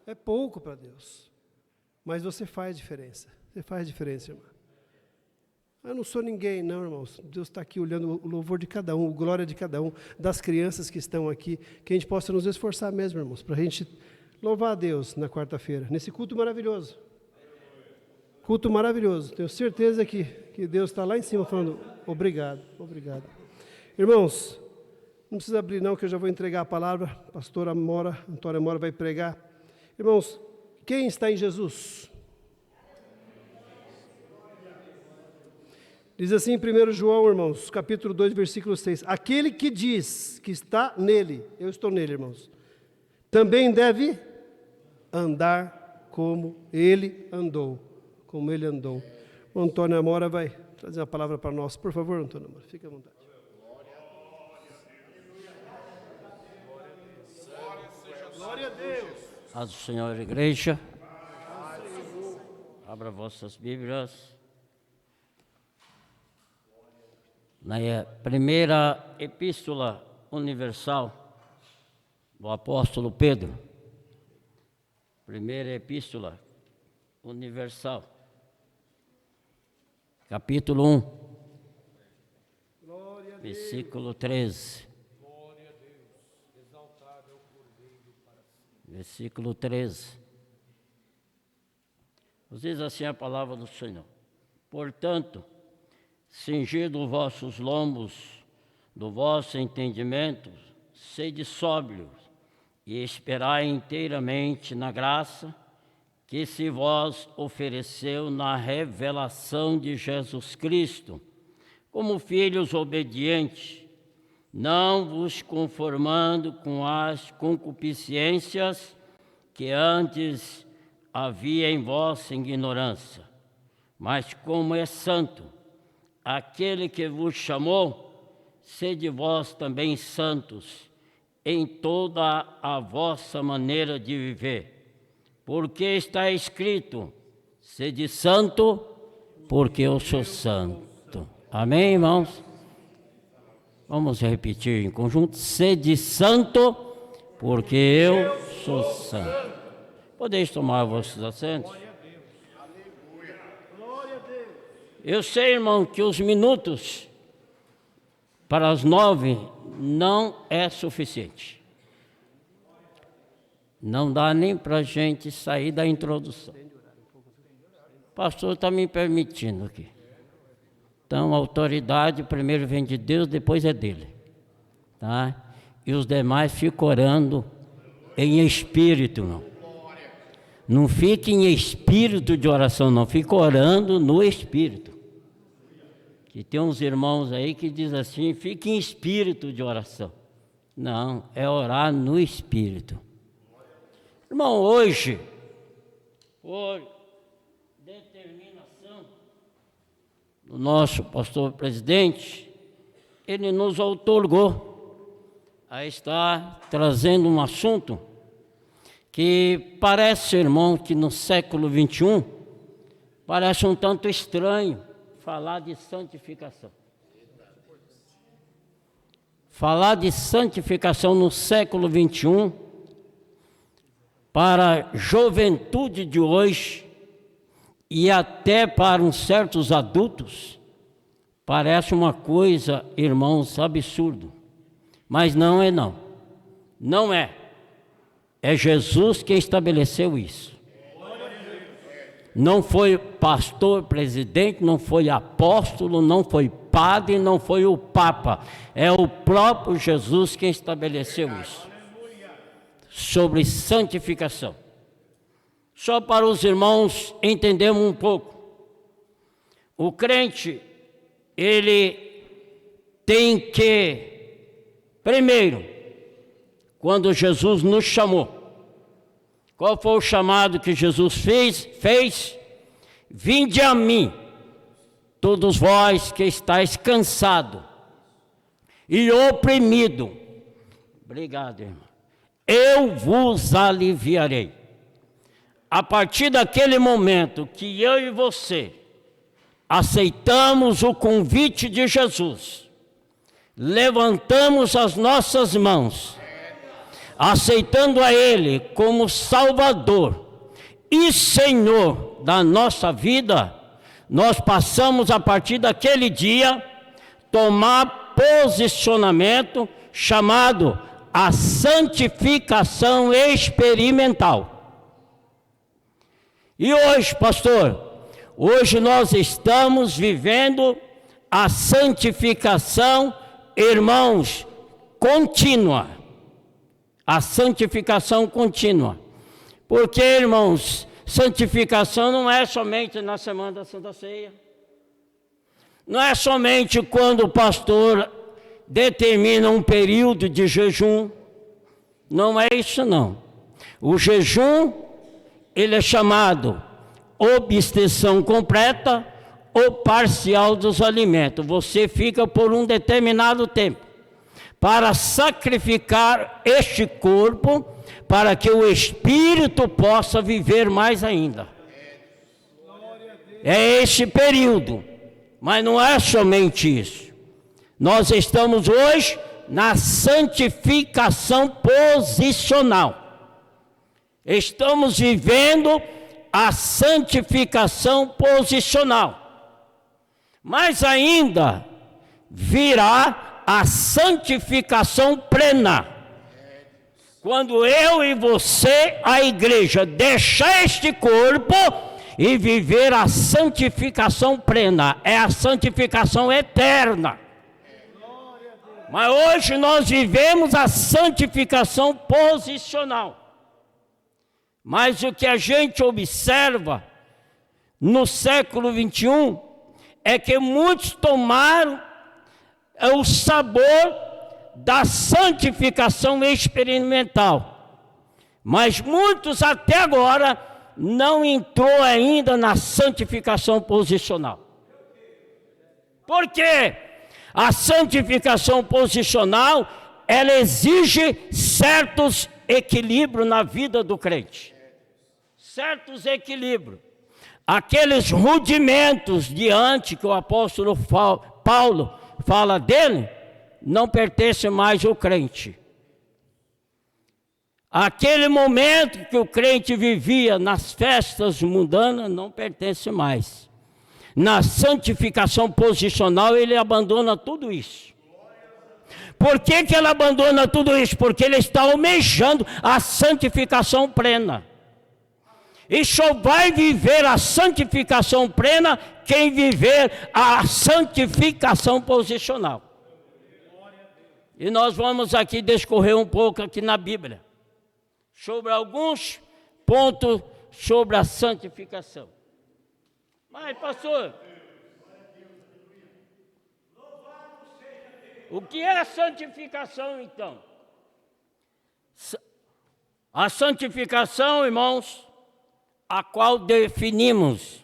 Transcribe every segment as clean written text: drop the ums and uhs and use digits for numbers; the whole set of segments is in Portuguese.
É pouco para Deus. Mas você faz diferença. Você faz diferença, irmã. Eu não sou ninguém, não, irmãos. Deus está aqui olhando o louvor de cada um, a glória de cada um, das crianças que estão aqui, que a gente possa nos esforçar mesmo, irmãos, para a gente louvar a Deus na quarta-feira, nesse culto maravilhoso. Culto maravilhoso. Tenho certeza que Deus está lá em cima falando, obrigado, obrigado. Irmãos, não precisa abrir não, que eu já vou entregar a palavra. A pastora Antônia Mora vai pregar. Irmãos, quem está em Jesus? Diz assim em 1 João, irmãos, capítulo 2, versículo 6. Aquele que diz que está nele, eu estou nele, irmãos, também deve andar como ele andou. Como ele andou. O Antônio Amora vai trazer uma palavra para nós. Por favor, Antônio Amora, fique à vontade. Glória a Deus. Paz do Senhor, igreja. Abra vossas Bíblias. Na primeira epístola universal do apóstolo Pedro. Primeira epístola universal. Capítulo 1. Glória a Deus. Versículo 13. Glória a Deus. Exaltado é o Cordeiro para sempre. Versículo 13. Diz assim a palavra do Senhor. Portanto, cingido os vossos lombos do vosso entendimento, sede sóbrios e esperai inteiramente na graça que se vos ofereceu na revelação de Jesus Cristo, como filhos obedientes, não vos conformando com as concupiscências que antes havia em vossa ignorância, mas como é santo aquele que vos chamou, sede vós também santos em toda a vossa maneira de viver. Porque está escrito, sede santo, porque eu sou santo. Amém, irmãos? Vamos repetir em conjunto. Sede santo, porque eu sou santo. Podeis tomar vossos assentos? Eu sei, irmão, que os minutos para as 9 não é suficiente. Não dá nem para a gente sair da introdução. O pastor está me permitindo aqui. Então, a autoridade primeiro vem de Deus, depois é dele. Tá? E os demais ficam orando em espírito, não. Não fique em espírito de oração, não. Fica orando no espírito. Que tem uns irmãos aí que dizem assim, fique em espírito de oração. Não, é orar no espírito. Irmão, hoje, por determinação do nosso pastor presidente, ele nos outorgou a estar trazendo um assunto que parece, irmão, que no século XXI, parece um tanto estranho falar de santificação. Falar de santificação no século XXI, para a juventude de hoje e até para uns certos adultos, parece uma coisa, irmãos, absurdo. Mas não é não. Não é. É Jesus quem estabeleceu isso. Não foi pastor, presidente, não foi apóstolo, não foi padre, não foi o Papa. É o próprio Jesus quem estabeleceu isso. Sobre santificação. Só para os irmãos entendermos um pouco. O crente, ele tem que, primeiro, quando Jesus nos chamou, qual foi o chamado que Jesus fez? Vinde a mim, todos vós que estáis cansados e oprimidos. Obrigado, irmão. Eu vos aliviarei. A partir daquele momento que eu e você aceitamos o convite de Jesus, levantamos as nossas mãos, aceitando a Ele como Salvador e Senhor da nossa vida, nós passamos a partir daquele dia tomar posicionamento chamado a santificação experimental. E hoje, pastor, hoje nós estamos vivendo a santificação, irmãos, contínua. A santificação contínua. Porque, irmãos, santificação não é somente na semana da Santa Ceia. Não é somente quando o pastor determina um período de jejum. Não é isso não. O jejum, ele é chamado abstenção completa ou parcial dos alimentos. Você fica por um determinado tempo para sacrificar este corpo, para que o espírito possa viver mais ainda. É este período, mas não é somente isso. Nós estamos hoje na santificação posicional. Estamos vivendo a santificação posicional. Mas ainda virá a santificação plena. Quando eu e você, a igreja, deixar este corpo e viver a santificação plena, é a santificação eterna. Mas hoje nós vivemos a santificação posicional. Mas o que a gente observa no século 21 é que muitos tomaram o sabor da santificação experimental, mas muitos até agora não entrou ainda na santificação posicional. Por quê? A santificação posicional, ela exige certos equilíbrios na vida do crente. Certos equilíbrios. Aqueles rudimentos diante que o apóstolo Paulo fala dele, não pertence mais ao crente. Aquele momento que o crente vivia nas festas mundanas não pertence mais. Na santificação posicional ele abandona tudo isso. Por que ele abandona tudo isso? Porque ele está almejando a santificação plena. E só vai viver a santificação plena quem viver a santificação posicional. E nós vamos aqui discorrer um pouco aqui na Bíblia sobre alguns pontos sobre a santificação. Mas, pastor, o que é a santificação, então? A santificação, irmãos, a qual definimos,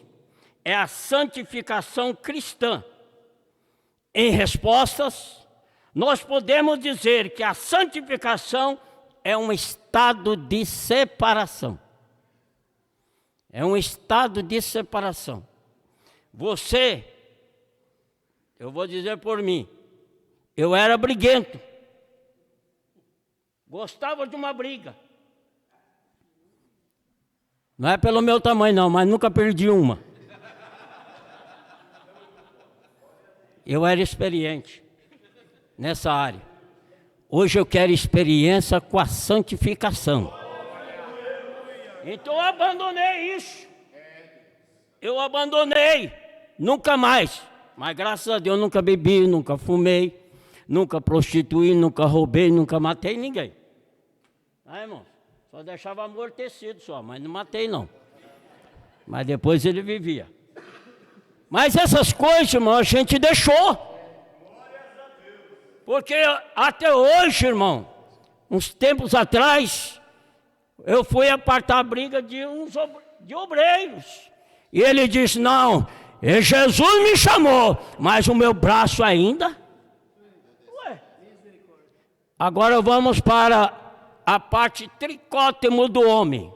é a santificação cristã. Em respostas, nós podemos dizer que a santificação é um estado de separação. É um estado de separação. Você, eu vou dizer por mim, eu era briguento. Gostava de uma briga. Não é pelo meu tamanho não, mas nunca perdi uma. Eu era experiente nessa área. Hoje eu quero experiência com a santificação. Então eu abandonei isso. Eu abandonei. Nunca mais. Mas graças a Deus nunca bebi, nunca fumei, nunca prostituí, nunca roubei, nunca matei ninguém. Ah, irmão? Só deixava amortecido só, mas não matei não. Mas depois ele vivia. Mas essas coisas, irmão, a gente deixou. Porque até hoje, irmão, uns tempos atrás, eu fui apartar a briga de obreiros. E ele disse, não, Jesus me chamou, mas o meu braço ainda. Ué. Agora vamos para a parte tricótimo do homem.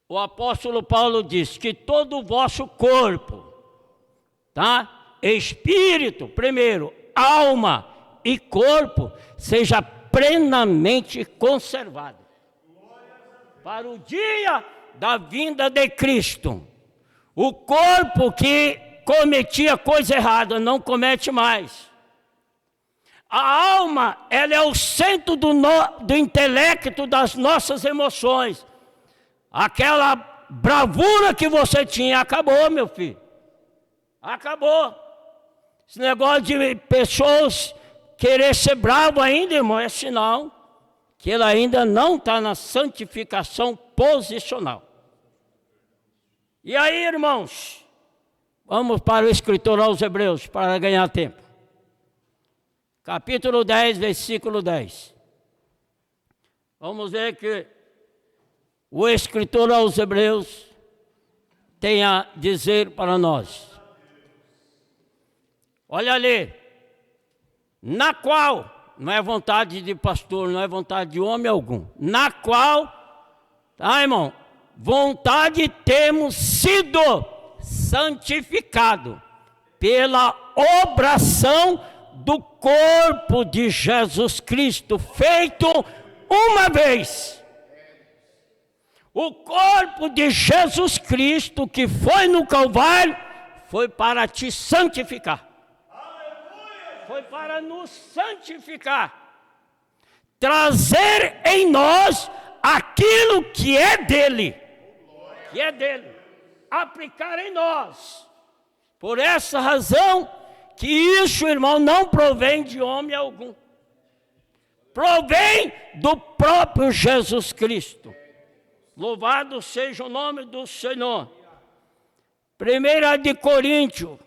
O apóstolo Paulo diz que todo o vosso corpo, tá? Espírito, primeiro, alma e corpo, seja plenamente conservada para o dia da vinda de Cristo. O corpo que cometia coisa errada não comete mais. A alma, ela é o centro do intelecto, das nossas emoções. Aquela bravura que você tinha, acabou, meu filho. Acabou. Esse negócio de pessoas querer ser bravo ainda, irmão, é sinal que ele ainda não está na santificação posicional. E aí, irmãos, vamos para o escritor aos Hebreus, para ganhar tempo. Capítulo 10, versículo 10. Vamos ver que o escritor aos Hebreus tem a dizer para nós. Olha ali, na qual, não é vontade de pastor, não é vontade de homem algum, na qual, tá, irmão, vontade temos sido santificado pela obração do corpo de Jesus Cristo, feito uma vez. O corpo de Jesus Cristo que foi no Calvário, foi para te santificar. Foi para nos santificar. Trazer em nós aquilo que é dele. Que é dele. Aplicar em nós. Por essa razão, que isso, irmão, não provém de homem algum. Provém do próprio Jesus Cristo. Louvado seja o nome do Senhor. 1 de Coríntios,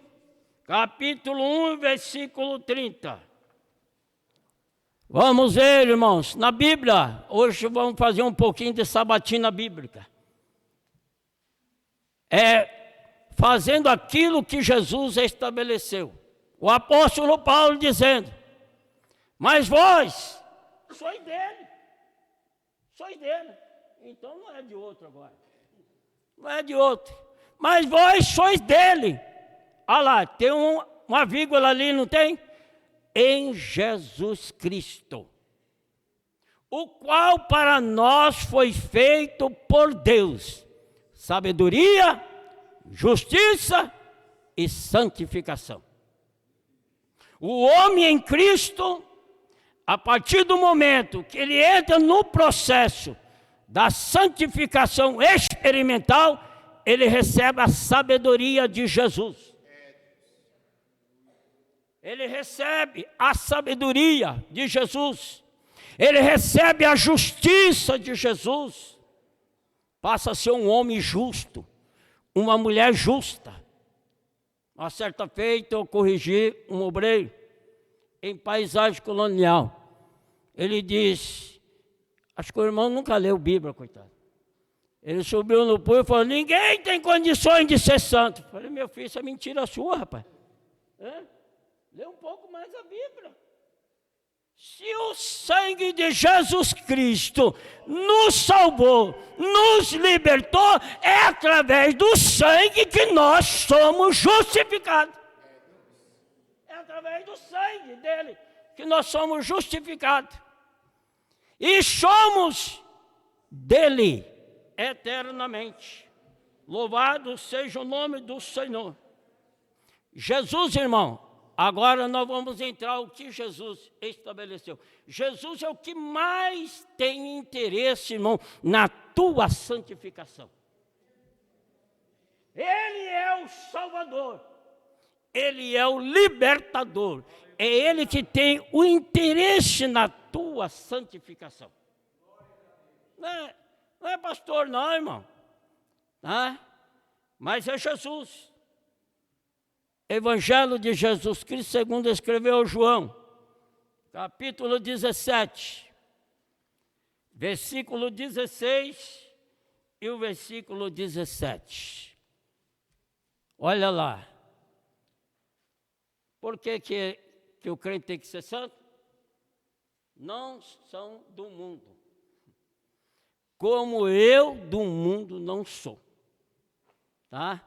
capítulo 1, versículo 30. Vamos ver, irmãos, na Bíblia, hoje vamos fazer um pouquinho de sabatina bíblica. Fazendo aquilo que Jesus estabeleceu. O apóstolo Paulo dizendo, mas vós, sois dele. Sois dele. Então não é de outro agora. Não é de outro. Mas vós sois dele. Olha lá, tem uma vírgula ali, não tem? Em Jesus Cristo. O qual para nós foi feito por Deus. Sabedoria, justiça e santificação. O homem em Cristo, a partir do momento que ele entra no processo da santificação experimental, ele recebe a sabedoria de Jesus. Ele recebe a sabedoria de Jesus. Ele recebe a justiça de Jesus. Passa a ser um homem justo, uma mulher justa. Uma certa feita eu corrigi um obreiro em paisagem colonial. Ele disse, acho que o irmão nunca leu Bíblia, coitado. Ele subiu no púlpito e falou, ninguém tem condições de ser santo. Eu falei, meu filho, isso é mentira sua, rapaz. Lê um pouco mais a Bíblia. Se o sangue de Jesus Cristo nos salvou, nos libertou, é através do sangue que nós somos justificados. É através do sangue dele que nós somos justificados. E somos dele eternamente. Louvado seja o nome do Senhor. Jesus, irmão, agora nós vamos entrar o que Jesus estabeleceu. Jesus é o que mais tem interesse, irmão, na tua santificação. Ele é o Salvador. Ele é o libertador. É Ele que tem o interesse na tua santificação. Não é pastor não, irmão. Mas é Jesus. Evangelho de Jesus Cristo, segundo escreveu João, capítulo 17, versículo 16 e o versículo 17. Olha lá. Por que o crente tem que ser santo? Não são do mundo, como eu do mundo não sou. Tá?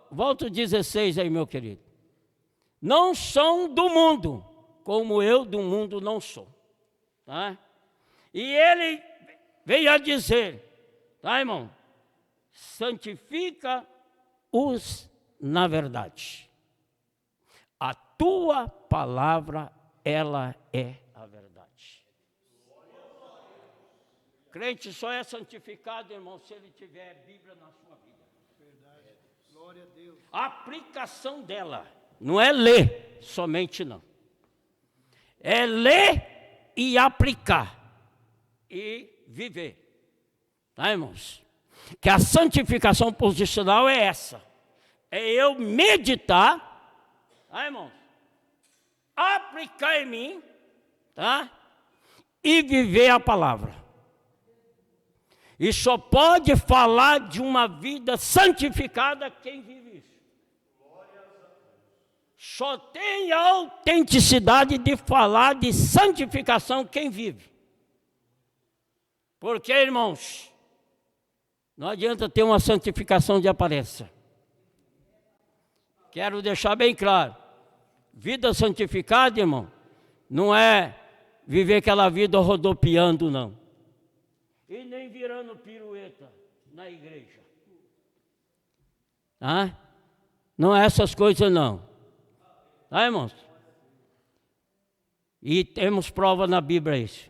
Volta o 16 aí, meu querido. Não são do mundo, como eu do mundo não sou. Tá? E ele veio a dizer, tá, irmão? Santifica-os na verdade. A tua palavra, ela é a verdade. Crente só é santificado, irmão, se ele tiver Bíblia na sua vida. Verdade. Glória a Deus. A aplicação dela não é ler somente, não. É ler e aplicar e viver. Tá, irmãos? Que a santificação posicional é essa. É eu meditar, tá, irmãos? Aplicar em mim, tá? E viver a palavra. E só pode falar de uma vida santificada quem vive isso. Só tem a autenticidade de falar de santificação quem vive. Porque, irmãos, não adianta ter uma santificação de aparência. Quero deixar bem claro. Vida santificada, irmão, não é viver aquela vida rodopiando, não. E nem virando pirueta na igreja. Tá? Não é essas coisas, não. Tá, irmãos? E temos prova na Bíblia isso.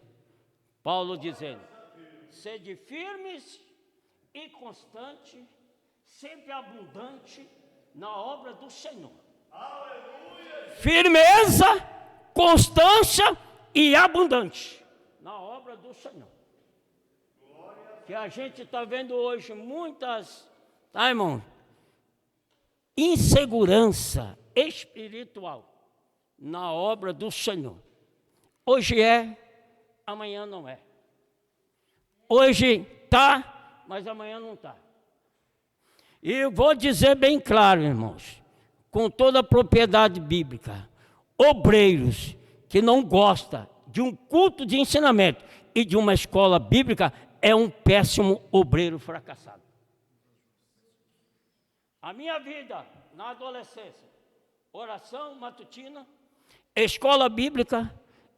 Paulo dizendo, sede firmes e constante, sempre abundante na obra do Senhor. Aleluia. Firmeza, constância e abundante na obra do Senhor. Que a gente está vendo hoje muitas, tá, irmão? Insegurança espiritual na obra do Senhor. Hoje é, amanhã não é. Hoje está, mas amanhã não está. E eu vou dizer bem claro, irmãos, com toda a propriedade bíblica, obreiros que não gostam de um culto de ensinamento e de uma escola bíblica é um péssimo obreiro fracassado. A minha vida na adolescência, oração matutina, escola bíblica,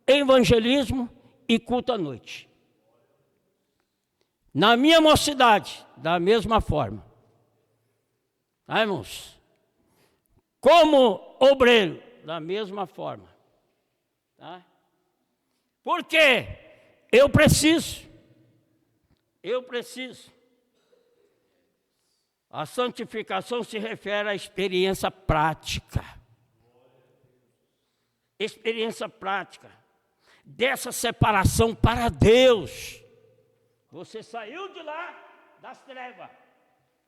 evangelismo e culto à noite. Na minha mocidade, da mesma forma. Tá, irmãos? Como obreiro, da mesma forma. Tá? Porque eu preciso. A santificação se refere à experiência prática. Experiência prática. Dessa separação para Deus. Você saiu de lá, das trevas,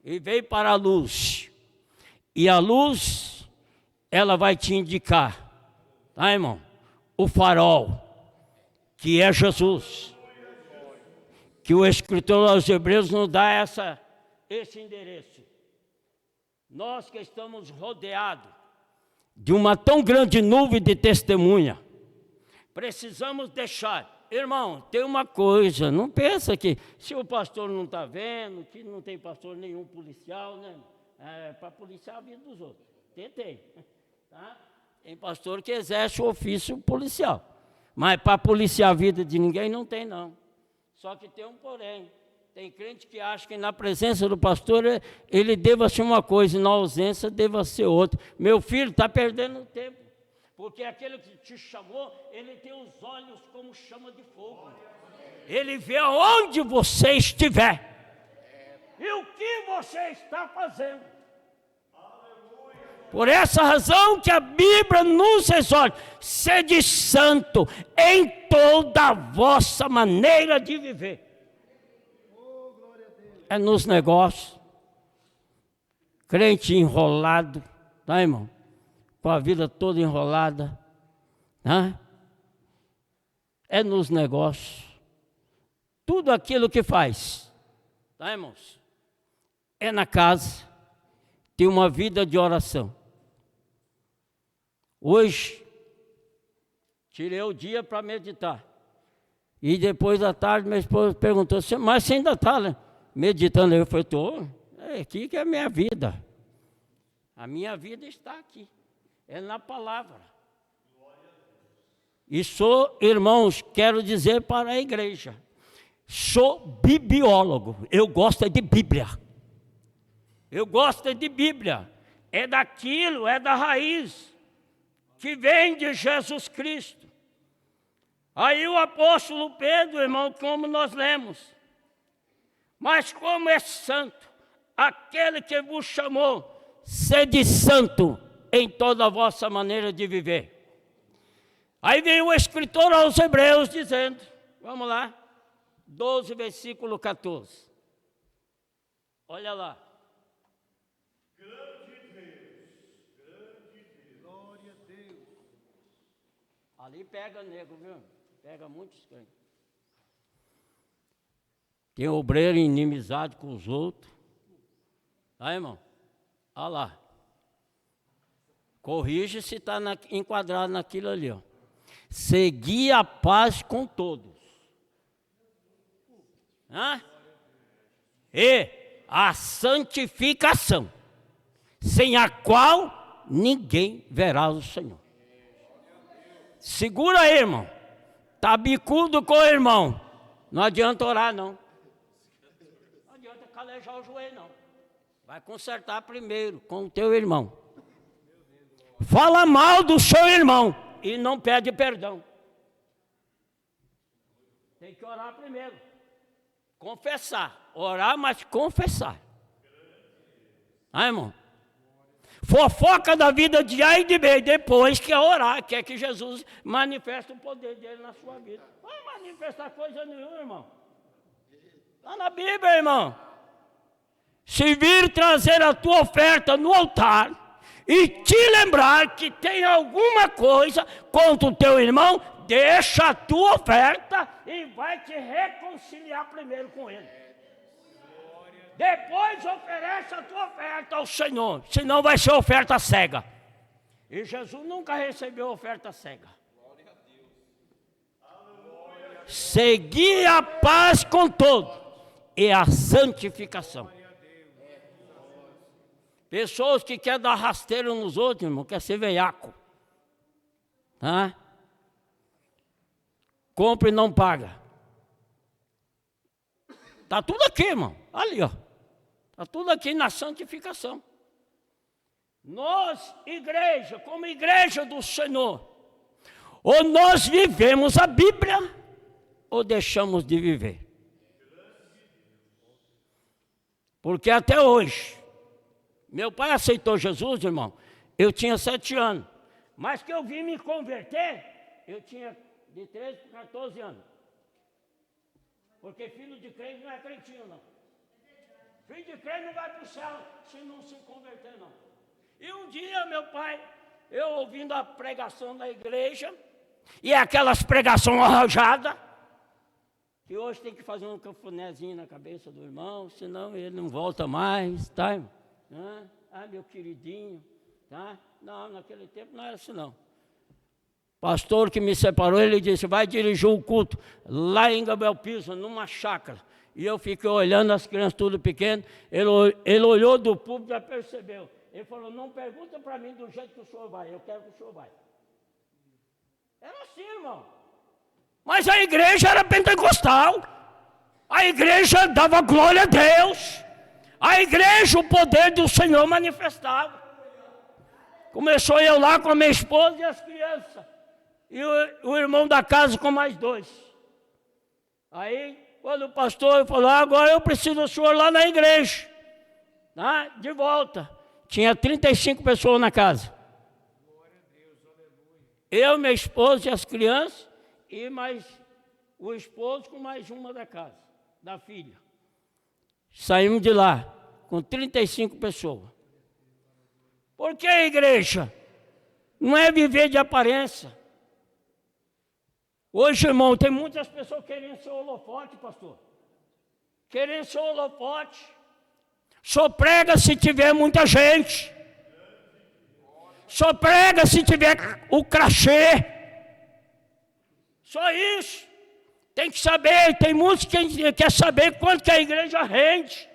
e veio para a luz. E a luz, ela vai te indicar, tá, irmão? O farol, que é Jesus. Que o escritor aos Hebreus nos dá esse endereço. Nós que estamos rodeados de uma tão grande nuvem de testemunha, precisamos deixar. Irmão, tem uma coisa, não pensa que se o pastor não está vendo, que não tem pastor nenhum policial, né? Para policiar a vida dos outros. Tem. Tá? Tem pastor que exerce o ofício policial. Mas para policiar a vida de ninguém não tem, não. Só que tem um porém. Tem crente que acha que na presença do pastor ele deva ser uma coisa e na ausência deva ser outra. Meu filho está perdendo tempo. Porque aquele que te chamou, ele tem os olhos como chama de fogo. Ele vê aonde você estiver. E o que você está fazendo. Por essa razão que a Bíblia nos exorta, sede santo em toda a vossa maneira de viver. É nos negócios. Crente enrolado, tá, irmão? Com a vida toda enrolada, né? É nos negócios. Tudo aquilo que faz, tá, irmãos? É na casa, tem uma vida de oração. Hoje, tirei o dia para meditar. E depois da tarde, minha esposa perguntou, mas você ainda está, né, meditando? Eu falei, estou, é aqui que é a minha vida. A minha vida está aqui. É na palavra. E sou, irmãos, quero dizer para a igreja, sou bibliólogo, eu gosto de Bíblia. Eu gosto de Bíblia, é daquilo, é da raiz, que vem de Jesus Cristo. Aí o apóstolo Pedro, irmão, como nós lemos, mas como é santo, aquele que vos chamou, sede santo em toda a vossa maneira de viver. Aí vem o escritor aos Hebreus dizendo, vamos lá, 12, versículo 14. Olha lá. Grande Deus, glória a Deus. Ali pega nego, viu? Pega muitos crentes. Tem obreiro inimizade com os outros. Aí, irmão, olha lá. Corrige se está enquadrado naquilo ali, ó. Segui a paz com todos. E a santificação, sem a qual ninguém verá o Senhor. Segura aí, irmão. Tá bicudo com o irmão. Não adianta orar, não. Não adianta calejar o joelho, não. Vai consertar primeiro com o teu irmão. Fala mal do seu irmão e não pede perdão. Tem que orar primeiro. Confessar. Orar, mas confessar. Irmão? Fofoca da vida de A e de B, depois que é orar, quer que Jesus manifeste o poder dele na sua vida. Não vai manifestar coisa nenhuma, irmão. Está na Bíblia, irmão. Se vir trazer a tua oferta no altar e te lembrar que tem alguma coisa contra o teu irmão, deixa a tua oferta e vai te reconciliar primeiro com ele. Depois oferece a tua oferta ao Senhor, senão vai ser oferta cega. E Jesus nunca recebeu oferta cega. Segui a paz com todos e a santificação. Pessoas que querem dar rasteiro nos outros, irmão, quer ser veiaco. Compra e não paga. Está tudo aqui, irmão. Ali, ó. Está tudo aqui na santificação. Nós, igreja, como igreja do Senhor, ou nós vivemos a Bíblia, ou deixamos de viver. Porque até hoje, meu pai aceitou Jesus, irmão, eu tinha 7 anos. Mas que eu vim me converter, eu tinha de 13 para 14 anos. Porque filho de crente não é crentinho, não. Filho de crente não vai para o céu se não se converter, não. E um dia, meu pai, eu ouvindo a pregação da igreja, e aquelas pregações arrojadas, que hoje tem que fazer um cafunézinho na cabeça do irmão, senão ele não volta mais, tá, irmão? Meu queridinho, tá? Não, naquele tempo não era assim, não. Pastor que me separou, ele disse, vai dirigir o culto lá em Gabriel Pisa, numa chácara. E eu fiquei olhando as crianças tudo pequeno, ele olhou do público e já percebeu. Ele falou, não pergunta para mim do jeito que o senhor vai, eu quero que o senhor vai. Era assim, irmão. Mas a igreja era pentecostal. A igreja dava glória a Deus. A igreja, o poder do Senhor manifestava. Começou eu lá com a minha esposa e as crianças. E o irmão da casa com mais 2. Aí, quando o pastor falou, agora eu preciso do senhor lá na igreja. De volta. Tinha 35 pessoas na casa. Eu, minha esposa e as crianças, e mais o esposo com mais uma da casa, da filha. Saímos de lá com 35 pessoas. Por que a igreja? Não é viver de aparência. Hoje, irmão, tem muitas pessoas querendo ser holofote, pastor. Querendo ser holofote. Só prega se tiver muita gente. Só prega se tiver o crachê. Só isso. Tem que saber, tem muitos que quer saber quanto que a igreja rende.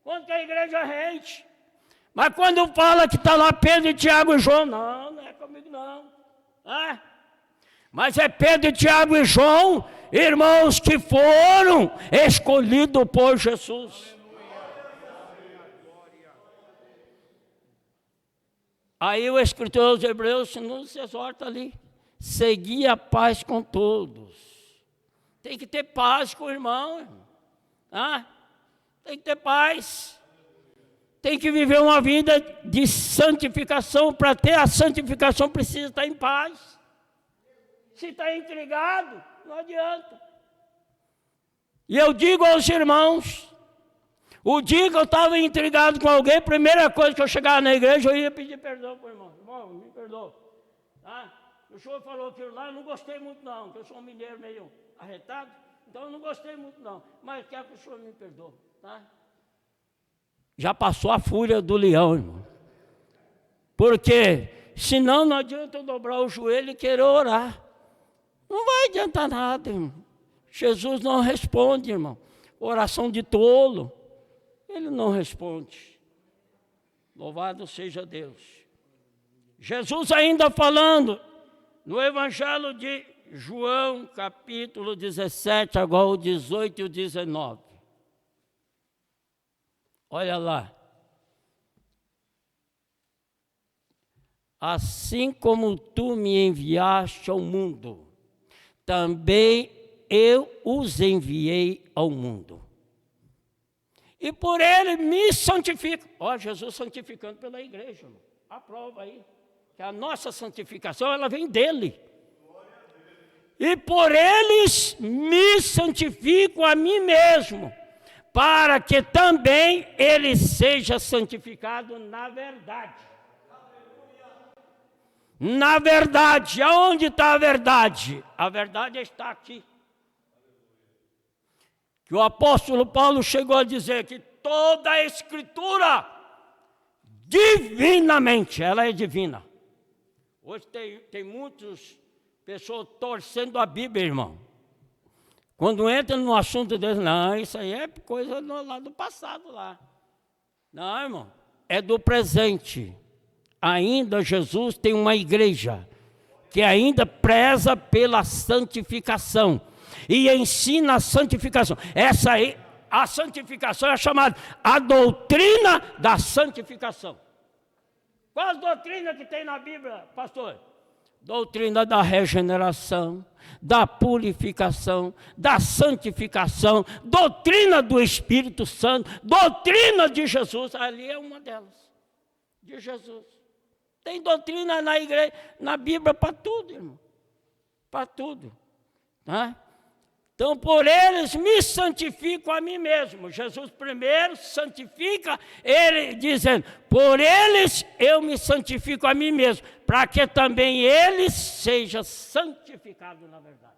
Quanto que a igreja rende. Mas quando fala que está lá Pedro, Tiago e João, não é comigo não. Mas é Pedro, Tiago e João, irmãos, que foram escolhidos por Jesus. Aí o escritor aos Hebreus nos exorta ali: seguir a paz com todos. Tem que ter paz com o irmão. Tem que ter paz. Tem que viver uma vida de santificação. Para ter a santificação precisa estar em paz. Se está intrigado, não adianta. E eu digo aos irmãos, o dia que eu estava intrigado com alguém, a primeira coisa que eu chegava na igreja, eu ia pedir perdão para o irmão. Irmão, me perdoa. O senhor falou aquilo lá, eu não gostei muito não, porque eu sou um mineiro meio arretado, então eu não gostei muito não, mas quero que o senhor me perdoe. Já passou a fúria do leão, irmão. Porque senão não adianta eu dobrar o joelho e querer orar. Não vai adiantar nada, irmão. Jesus não responde, irmão. Oração de tolo, ele não responde. Louvado seja Deus. Jesus ainda falando no Evangelho de João, capítulo 17, agora o 18 e o 19. Olha lá. Assim como tu me enviaste ao mundo, também eu os enviei ao mundo. E por ele me santifica. Ó, Jesus santificando pela igreja, irmão. A prova aí, que a nossa santificação, ela vem dele. E por eles me santifico a mim mesmo, para que também ele seja santificado na verdade. Na verdade, aonde está a verdade? A verdade está aqui. Que o apóstolo Paulo chegou a dizer que toda a escritura, divinamente, ela é divina. Hoje tem muitas pessoas torcendo a Bíblia, irmão. Quando entra no assunto deles, não, isso aí é coisa lá do passado lá. Não, irmão, é do presente. Ainda Jesus tem uma igreja que ainda preza pela santificação e ensina a santificação. Essa aí, a santificação é chamada a doutrina da santificação. Qual a doutrina que tem na Bíblia, pastor? Doutrina da regeneração, da purificação, da santificação, doutrina do Espírito Santo, doutrina de Jesus. Ali é uma delas, de Jesus. Tem doutrina na igreja, na Bíblia para tudo, irmão. Para tudo. Então, por eles me santifico a mim mesmo. Jesus primeiro santifica, ele dizendo, por eles eu me santifico a mim mesmo, para que também eles sejam santificados na verdade.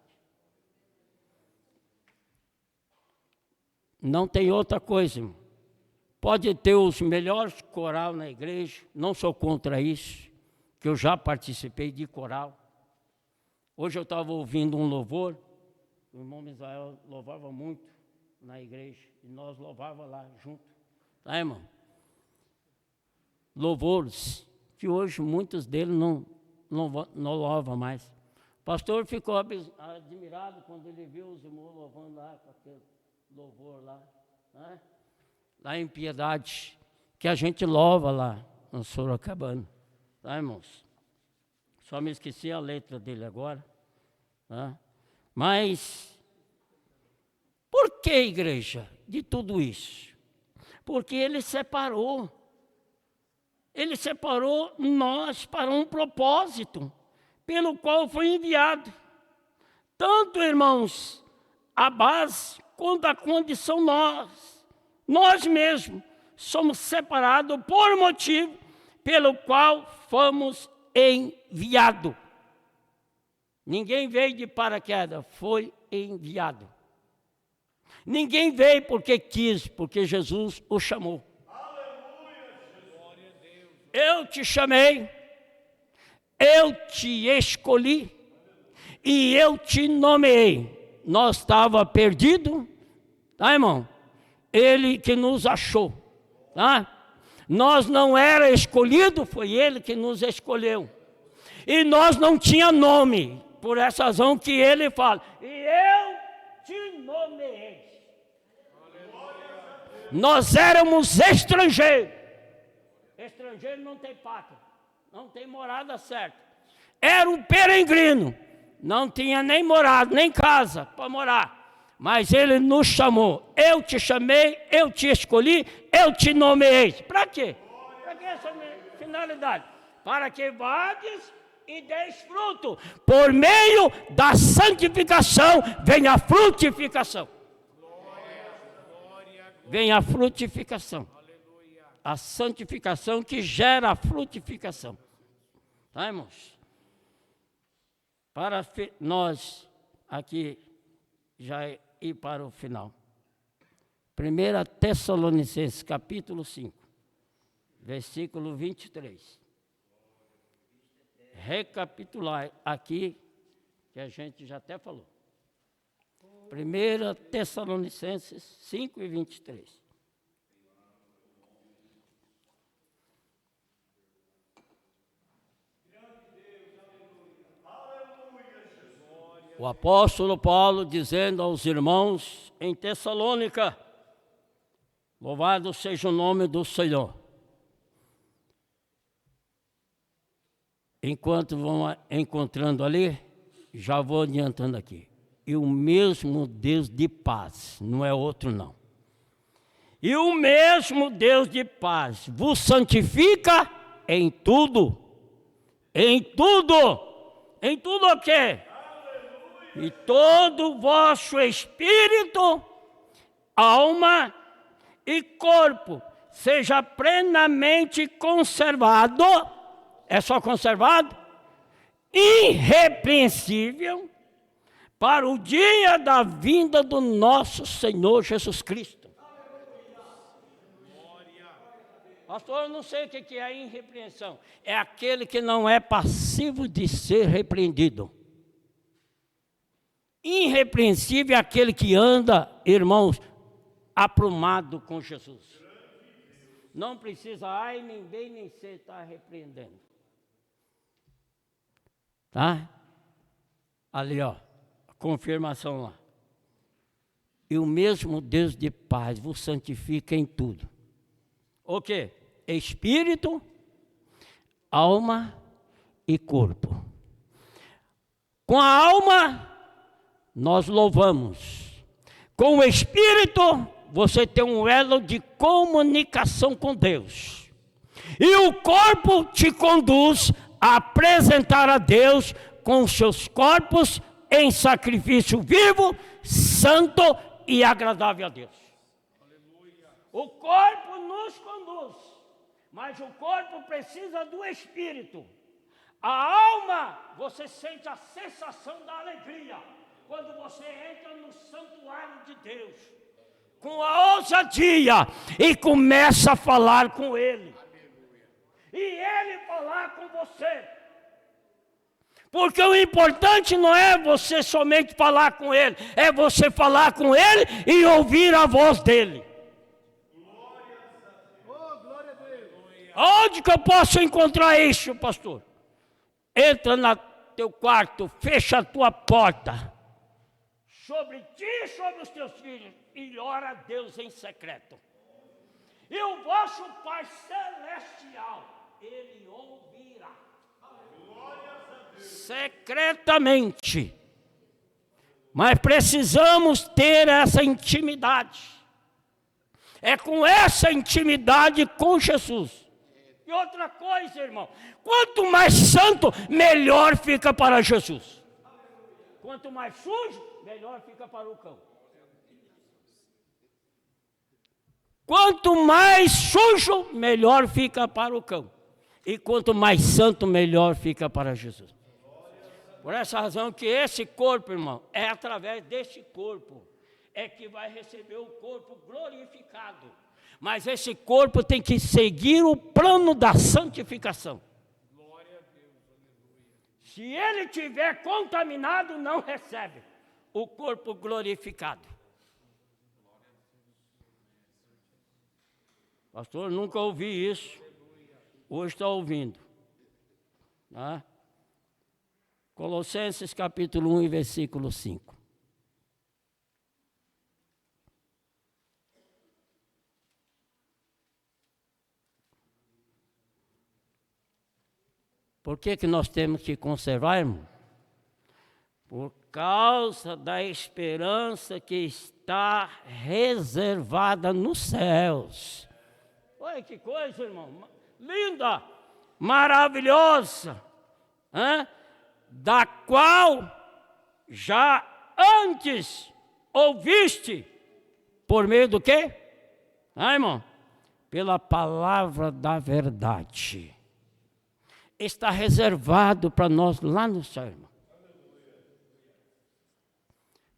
Não tem outra coisa, irmão. Pode ter os melhores coral na igreja, não sou contra isso, que eu já participei de coral. Hoje eu estava ouvindo um louvor, o irmão Misael louvava muito na igreja, e nós louvávamos lá junto, tá, irmão? Louvores, que hoje muitos deles não louvam mais. O pastor ficou admirado quando ele viu os irmãos louvando lá, com aquele louvor lá, né? Lá em Piedade, que a gente louva lá no Sorocabana, tá, irmãos? Só me esqueci a letra dele agora, tá? Mas, por que, igreja, de tudo isso? Porque ele separou nós para um propósito, pelo qual foi enviado. Tanto, irmãos, a base, quanto a condição nós mesmos, somos separados por motivo pelo qual fomos enviados. Ninguém veio de paraquedas, foi enviado. Ninguém veio porque quis, porque Jesus o chamou. Eu te chamei, eu te escolhi e eu te nomeei. Nós estávamos perdidos, tá, irmão? Ele que nos achou, tá? Nós não era escolhido, foi ele que nos escolheu. E nós não tinha nome. Por essa razão que ele fala, e eu te nomeei. Nós éramos estrangeiros. Estrangeiro não tem pátria, não tem morada certa. Era um peregrino, não tinha nem morada, nem casa para morar. Mas ele nos chamou. Eu te chamei, eu te escolhi, eu te nomeei. Para quê? Para que essa finalidade? Para que vades e deis fruto. Por meio da santificação vem a frutificação. Vem a frutificação. A santificação que gera a frutificação. Tá, irmãos? Para nós aqui já ir para o final. 1 Tessalonicenses, capítulo 5, versículo 23. Recapitular aqui, que a gente já até falou. 1 Tessalonicenses 5 e 23. O apóstolo Paulo dizendo aos irmãos em Tessalônica, louvado seja o nome do Senhor. Enquanto vão encontrando ali, já vou adiantando aqui. E o mesmo Deus de paz, não é outro não. E o mesmo Deus de paz vos santifica em tudo. Em tudo. Em tudo o quê? E todo o vosso espírito, alma e corpo seja plenamente conservado. É só conservado? Irrepreensível para o dia da vinda do nosso Senhor Jesus Cristo. Pastor, eu não sei o que é irrepreensão. É aquele que não é passivo de ser repreendido. Irrepreensível é aquele que anda, irmãos, aprumado com Jesus. Não precisa, ai, nem bem, nem sei, está repreendendo. Tá? Ali, ó, a confirmação lá. E o mesmo Deus de paz vos santifica em tudo. O quê? Espírito, alma e corpo. Com a alma, nós louvamos. Com o Espírito, você tem um elo de comunicação com Deus. E o corpo te conduz a apresentar a Deus com os seus corpos em sacrifício vivo, santo e agradável a Deus. O corpo nos conduz, mas o corpo precisa do Espírito. A alma, você sente a sensação da alegria quando você entra no santuário de Deus, com a ousadia, e começa a falar com Ele. E Ele falar com você. Porque o importante não é você somente falar com Ele, é você falar com Ele e ouvir a voz dEle. Onde que eu posso encontrar isso, pastor? Entra no teu quarto, fecha a tua porta, sobre ti e sobre os teus filhos, e ora a Deus em secreto. E o vosso Pai Celestial, Ele ouvirá. Secretamente. Mas precisamos ter essa intimidade. É com essa intimidade com Jesus. E outra coisa, irmão, quanto mais santo, melhor fica para Jesus. Quanto mais sujo, melhor fica para o cão. Quanto mais sujo, melhor fica para o cão. E quanto mais santo, melhor fica para Jesus. Por essa razão que esse corpo, irmão, é através desse corpo é que vai receber o corpo glorificado. Mas esse corpo tem que seguir o plano da santificação. Glória a Deus, aleluia. Se ele estiver contaminado, não recebe o corpo glorificado. Pastor, nunca ouvi isso. Hoje está ouvindo. Tá? Colossenses capítulo 1 e versículo 5. Por que nós temos que conservar, irmão? Por causa da esperança que está reservada nos céus. Olha que coisa, irmão. Linda, maravilhosa. Da qual já antes ouviste. Por meio do quê? Irmão? Pela palavra da verdade. Está reservado para nós lá no céu, irmão.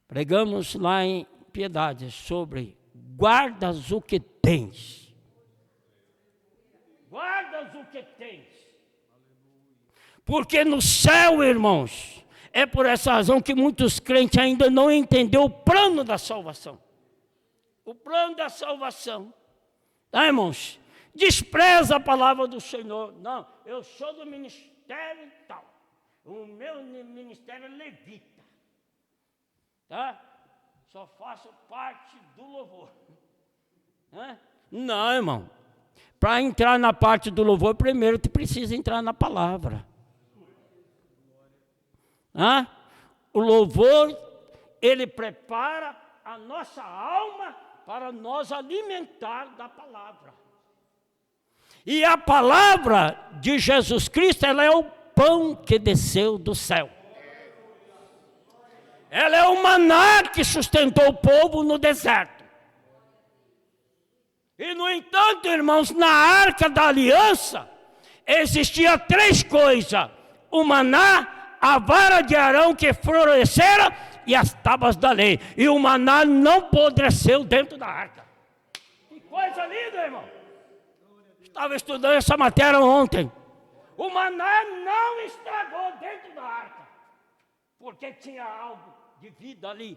Pregamos lá em Piedade sobre guardas o que tens. Guardas o que tens. Porque no céu, irmãos, é por essa razão que muitos crentes ainda não entenderam o plano da salvação. O plano da salvação. Tá, irmãos? Despreza a palavra do Senhor. Não, eu sou do ministério e tal. O meu ministério é levita. Tá? Só faço parte do louvor. Não, irmão. Para entrar na parte do louvor, primeiro tu precisa entrar na palavra. O louvor, ele prepara a nossa alma para nós alimentar da palavra. E a palavra de Jesus Cristo, ela é o pão que desceu do céu. Ela é o maná que sustentou o povo no deserto. E, no entanto, irmãos, na arca da aliança, existia 3 coisas. O maná, a vara de Arão que florescera e as tábuas da lei. E o maná não apodreceu dentro da arca. Que coisa linda, irmão. Estava estudando essa matéria ontem. O maná não estragou dentro da arca. Porque tinha algo de vida ali.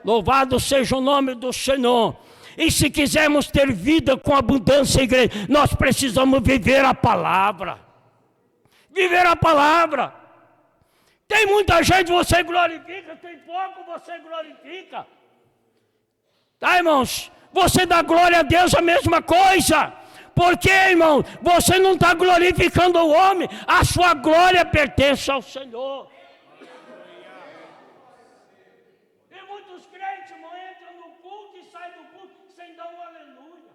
Louvado seja o nome do Senhor. E se quisermos ter vida com abundância, igreja, nós precisamos viver a palavra. Viver a palavra. Tem muita gente, você glorifica, tem pouco, você glorifica. Tá, irmãos? Você dá glória a Deus, a mesma coisa. Porque, irmão, você não está glorificando o homem, a sua glória pertence ao Senhor. E muitos crentes, irmão, entram no culto e saem do culto sem dar um aleluia.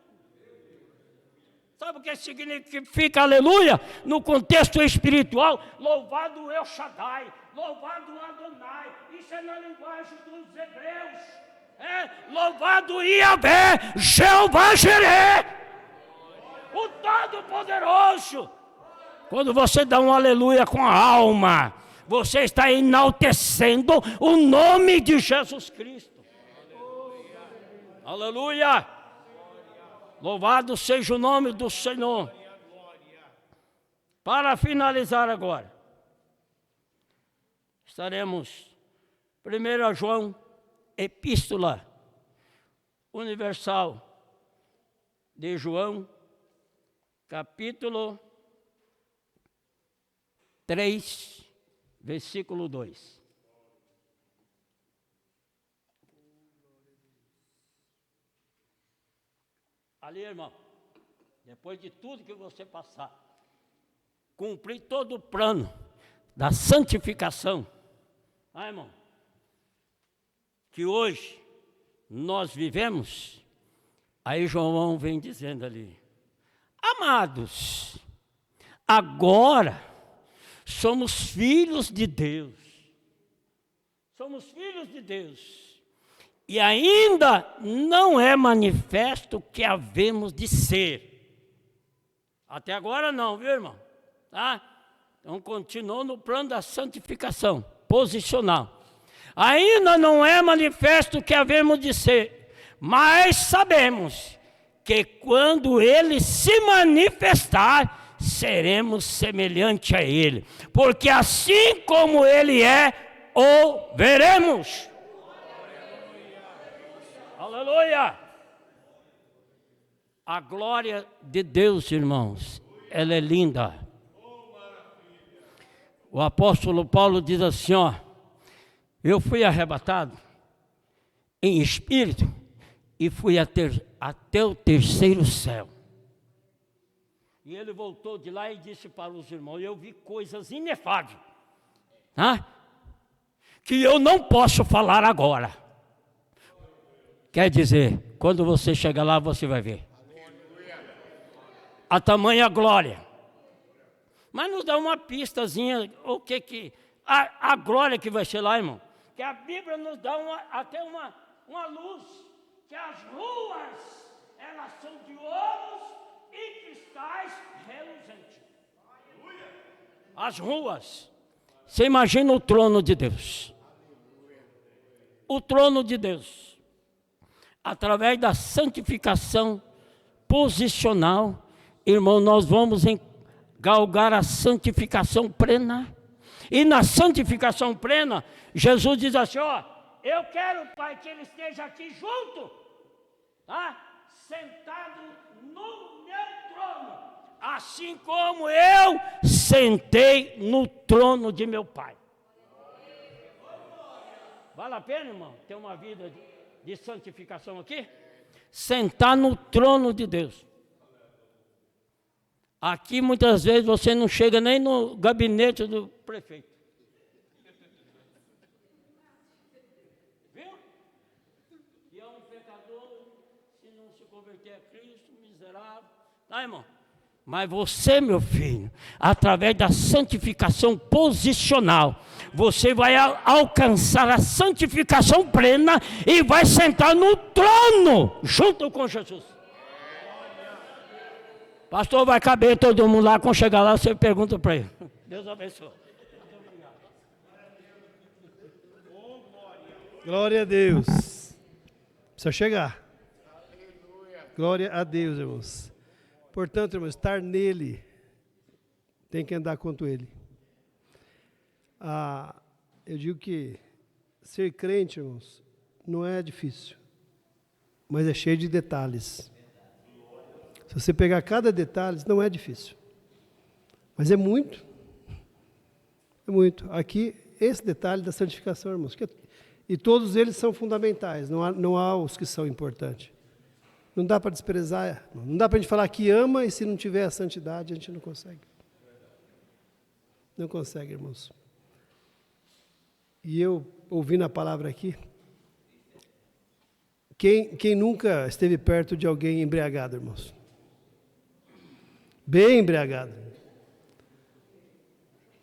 Sabe o que significa aleluia? No contexto espiritual, louvado El Shaddai, louvado Adonai. Isso é na linguagem dos hebreus. Louvado Yahvé, Jeová Jireh, o Todo-Poderoso. Quando você dá um aleluia com a alma, você está enaltecendo o nome de Jesus Cristo. Aleluia. Aleluia. Louvado seja o nome do Senhor. Para finalizar agora, estaremos 1 João, Epístola Universal de João, capítulo 3, versículo 2. Ali, irmão, depois de tudo que você passar, cumprir todo o plano da santificação, irmão, que hoje nós vivemos, aí João vem dizendo ali, amados, agora somos filhos de Deus. Somos filhos de Deus. E ainda não é manifesto o que havemos de ser. Até agora não, viu, irmão? Tá? Então continuou no plano da santificação, posicional. Ainda não é manifesto o que havemos de ser, mas sabemos que quando Ele se manifestar, seremos semelhante a Ele, porque assim como Ele é, o veremos. Aleluia! A glória de Deus, irmãos, ela é linda. O apóstolo Paulo diz assim, ó, eu fui arrebatado em espírito e fui até o terceiro céu. E ele voltou de lá e disse para os irmãos, eu vi coisas inefáveis, que eu não posso falar agora. Quer dizer, quando você chegar lá, você vai ver a tamanha glória. Mas nos dá uma pistazinha, o que a glória que vai ser lá, irmão. Que a Bíblia nos dá até uma luz, que as ruas, elas são de ouros e cristais reluzentes. As ruas. Você imagina o trono de Deus. O trono de Deus. Através da santificação posicional, irmão, nós vamos galgar a santificação plena. E na santificação plena, Jesus diz assim, ó, eu quero, Pai, que ele esteja aqui junto, sentado no meu trono, assim como eu sentei no trono de meu Pai. Vale a pena, irmão, ter uma vida de santificação aqui? Sentar no trono de Deus. Aqui muitas vezes você não chega nem no gabinete do prefeito. Viu? E é um pecador, se não se converter a Cristo, miserável. Tá, irmão? Mas você, meu filho, através da santificação posicional, você vai alcançar a santificação plena e vai sentar no trono junto com Jesus. Pastor, vai caber todo mundo lá, quando chegar lá, você pergunta para ele. Deus abençoe. Glória a Deus. Precisa chegar. Glória a Deus, irmãos. Portanto, irmãos, estar nele, tem que andar quanto ele. Eu digo que ser crente, irmãos, não é difícil, mas é cheio de detalhes. Se você pegar cada detalhe, não é difícil. Mas é muito. É muito. Aqui, esse detalhe da santificação, irmãos. E todos eles são fundamentais. Não há os que são importantes. Não dá para desprezar. Não dá para a gente falar que ama e se não tiver a santidade, a gente não consegue. Não consegue, irmãos. E eu, ouvindo a palavra aqui, quem nunca esteve perto de alguém embriagado, irmãos? Bem embriagado.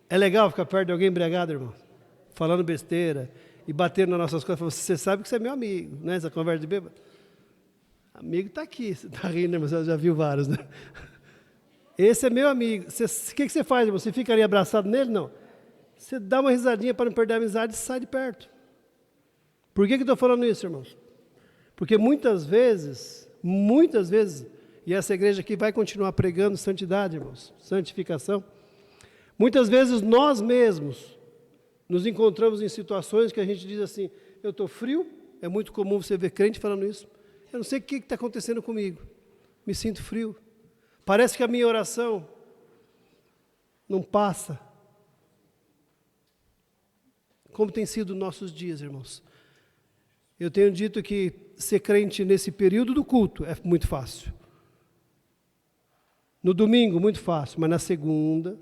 É legal ficar perto de alguém embriagado, irmão? Falando besteira e batendo nas nossas coisas. Você sabe que você é meu amigo, né? Essa conversa de bêbado. Amigo está aqui. Você está rindo, mas você já viu vários, né? Esse é meu amigo. O que você faz, irmão? Você fica ali abraçado nele? Não. Você dá uma risadinha para não perder a amizade e sai de perto. Por que eu estou falando isso, irmãos? Porque muitas vezes, e essa igreja aqui vai continuar pregando santidade, irmãos, santificação. Muitas vezes nós mesmos nos encontramos em situações que a gente diz assim, eu estou frio, é muito comum você ver crente falando isso, eu não sei o que está acontecendo comigo, me sinto frio, parece que a minha oração não passa. Como tem sido nossos dias, irmãos? Eu tenho dito que ser crente nesse período do culto é muito fácil. No domingo, muito fácil, mas na segunda,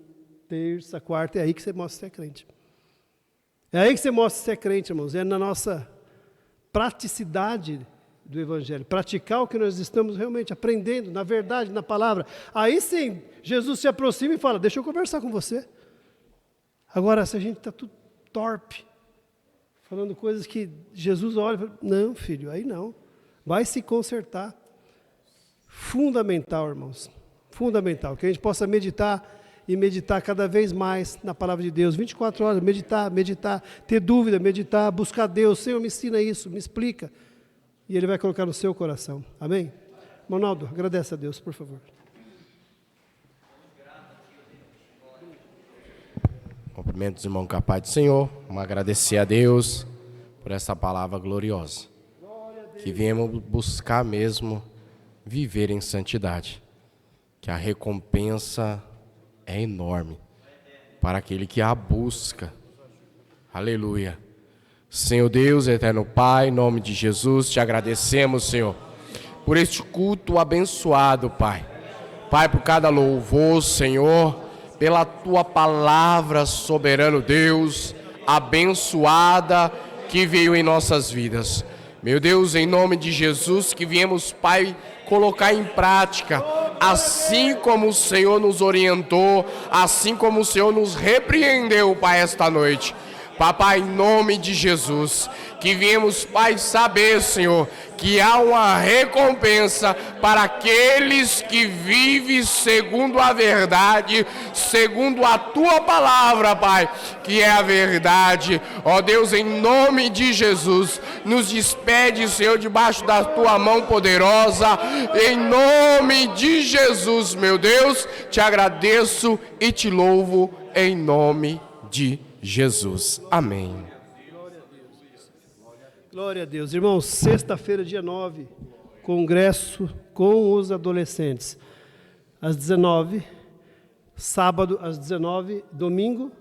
terça, quarta, é aí que você mostra se é crente. É aí que você mostra se é crente, irmãos. É na nossa praticidade do Evangelho. Praticar o que nós estamos realmente aprendendo, na verdade, na palavra. Aí sim, Jesus se aproxima e fala, deixa eu conversar com você. Agora, se a gente está tudo torpe, falando coisas que Jesus olha e fala, não, filho, aí não. Vai se consertar. Fundamental, irmãos. Fundamental, que a gente possa meditar e meditar cada vez mais na palavra de Deus, 24 horas, meditar, ter dúvida, meditar, buscar Deus, Senhor, me ensina isso, me explica, e Ele vai colocar no seu coração, amém? Ronaldo, agradece a Deus, por favor. Cumprimentos, irmão, com a paz do Senhor, vamos agradecer a Deus por essa palavra gloriosa, que viemos buscar mesmo viver em santidade, que a recompensa é enorme. para aquele que a busca. Aleluia. Senhor Deus, eterno Pai, em nome de Jesus, te agradecemos, Senhor, por este culto abençoado, Pai. Pai, por cada louvor, Senhor, pela tua palavra, soberano Deus, abençoada, que veio em nossas vidas. Meu Deus, em nome de Jesus, que viemos, Pai, colocar em prática, assim como o Senhor nos orientou, assim como o Senhor nos repreendeu, Pai, esta noite. Papai, em nome de Jesus, que viemos, Pai, saber, Senhor, que há uma recompensa para aqueles que vivem segundo a verdade, segundo a Tua palavra, Pai, que é a verdade. Ó Deus, em nome de Jesus, nos despede, Senhor, debaixo da Tua mão poderosa, em nome de Jesus, meu Deus, te agradeço e te louvo em nome de Jesus. Amém. Glória a Deus. Irmãos, sexta-feira, dia 9, congresso com os adolescentes. Às 19, sábado às 19, domingo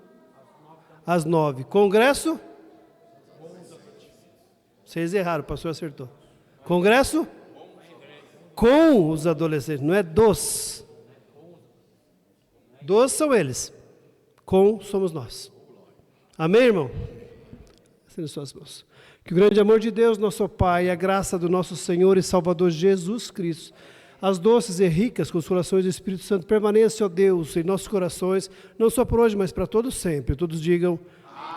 às 9. Congresso? Vocês erraram, o pastor acertou. Congresso? Com os adolescentes, não é dos. Dos são eles. Com somos nós. Amém, irmão? Estende suas mãos. Que o grande amor de Deus, nosso Pai, a graça do nosso Senhor e Salvador Jesus Cristo, as doces e ricas consolações do Espírito Santo permaneçam, ó Deus, em nossos corações, não só por hoje, mas para todos sempre. Todos digam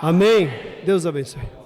amém. Deus abençoe.